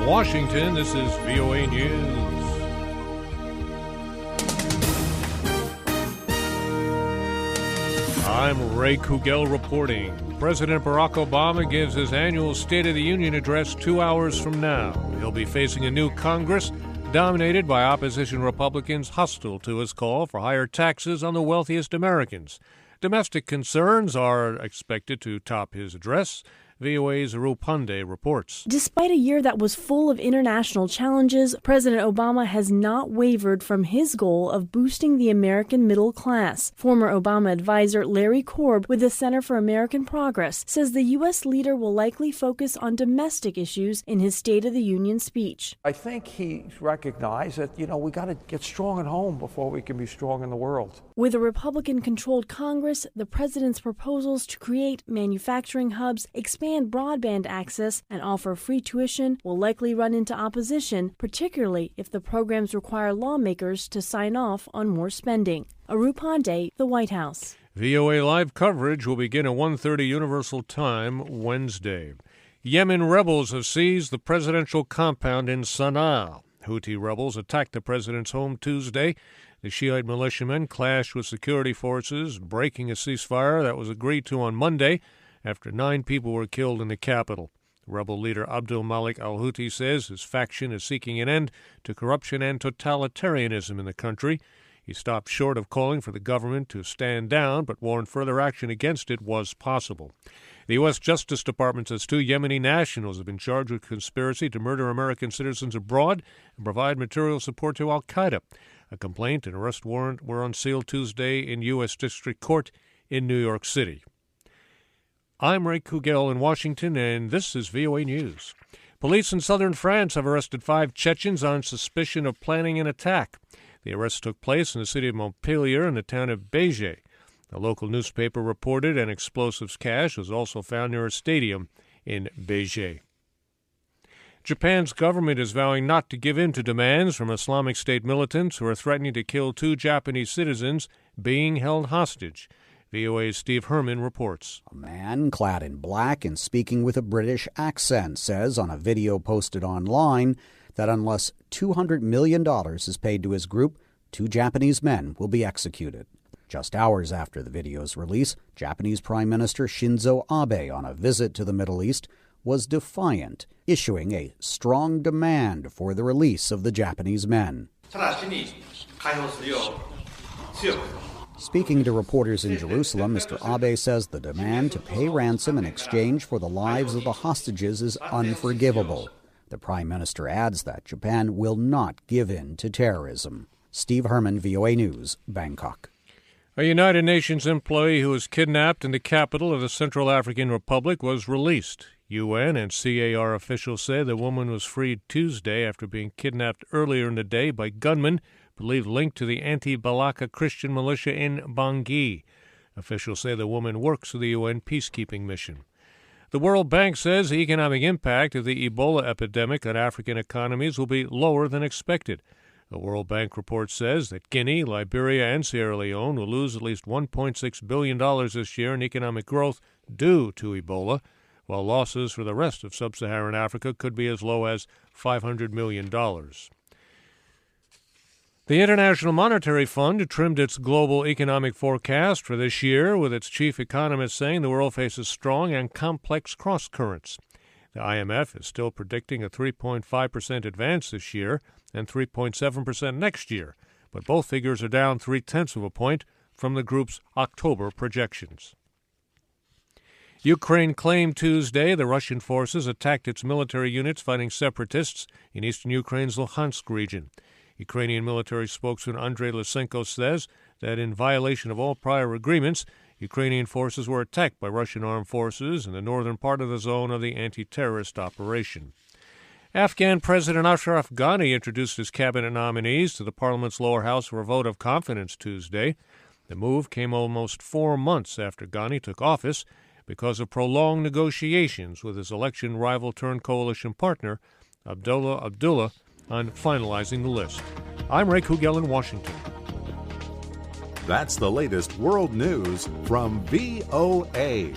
Washington, this is VOA News. I'm Ray Kouguell reporting. President Barack Obama gives his annual State of the Union address 2 hours from now. He'll be facing a new Congress dominated by opposition Republicans hostile to his call for higher taxes on the wealthiest Americans. Domestic concerns are expected to top his address. VOA's Pande reports. Despite a year that was full of international challenges, President Obama has not wavered from his goal of boosting the American middle class. Former Obama advisor Larry Korb with the Center for American Progress says the U.S. leader will likely focus on domestic issues in his State of the Union speech. I think he recognized that, we got to get strong at home before we can be strong in the world. With a Republican-controlled Congress, the president's proposals to create manufacturing hubs, expand broadband access, and offer free tuition will likely run into opposition, particularly if the programs require lawmakers to sign off on more spending. Pande, the White House. VOA live coverage will begin at 1:30 Universal Time Wednesday. Yemen rebels have seized the presidential compound in Sana'a. Houthi rebels attacked the president's home Tuesday. The Shiite militiamen clashed with security forces, breaking a ceasefire that was agreed to on Monday after 9 people were killed in the capital. Rebel leader Abdul Malik al-Houthi says his faction is seeking an end to corruption and totalitarianism in the country. He stopped short of calling for the government to stand down, but warned further action against it was possible. The U.S. Justice Department says 2 Yemeni nationals have been charged with conspiracy to murder American citizens abroad and provide material support to al-Qaeda. A complaint and arrest warrant were unsealed Tuesday in U.S. District Court in New York City. I'm Ray Kouguell in Washington, and this is VOA News. Police in southern France have arrested 5 Chechens on suspicion of planning an attack. The arrests took place in the city of Montpellier and the town of Béziers. A local newspaper reported an explosives cache was also found near a stadium in Béziers. Japan's government is vowing not to give in to demands from Islamic State militants who are threatening to kill 2 Japanese citizens being held hostage. VOA's Steve Herman reports. A man clad in black and speaking with a British accent says on a video posted online that unless $200 million is paid to his group, 2 Japanese men will be executed. Just hours after the video's release, Japanese Prime Minister Shinzo Abe, on a visit to the Middle East, was defiant, issuing a strong demand for the release of the Japanese men. Speaking to reporters in Jerusalem, Mr. Abe says the demand to pay ransom in exchange for the lives of the hostages is unforgivable. The Prime Minister adds that Japan will not give in to terrorism. Steve Herman, VOA News, Bangkok. A United Nations employee who was kidnapped in the capital of the Central African Republic was released. UN and CAR officials say the woman was freed Tuesday after being kidnapped earlier in the day by gunmen believed linked to the anti-Balaka Christian militia in Bangui. Officials say the woman works for the UN peacekeeping mission. The World Bank says the economic impact of the Ebola epidemic on African economies will be lower than expected. The World Bank report says that Guinea, Liberia, and Sierra Leone will lose at least $1.6 billion this year in economic growth due to Ebola, while losses for the rest of sub-Saharan Africa could be as low as $500 million. The International Monetary Fund trimmed its global economic forecast for this year, with its chief economist saying the world faces strong and complex cross-currents. The IMF is still predicting a 3.5% advance this year and 3.7% next year, but both figures are down 0.3 of a point from the group's October projections. Ukraine claimed Tuesday the Russian forces attacked its military units fighting separatists in eastern Ukraine's Luhansk region. Ukrainian military spokesman Andrei Lysenko says that in violation of all prior agreements, Ukrainian forces were attacked by Russian armed forces in the northern part of the zone of the anti-terrorist operation. Afghan President Ashraf Ghani introduced his cabinet nominees to the parliament's lower house for a vote of confidence Tuesday. The move came almost 4 months after Ghani took office because of prolonged negotiations with his election rival-turned-coalition partner, Abdullah, on finalizing the list. I'm Ray Kouguell in Washington. That's the latest world news from VOA.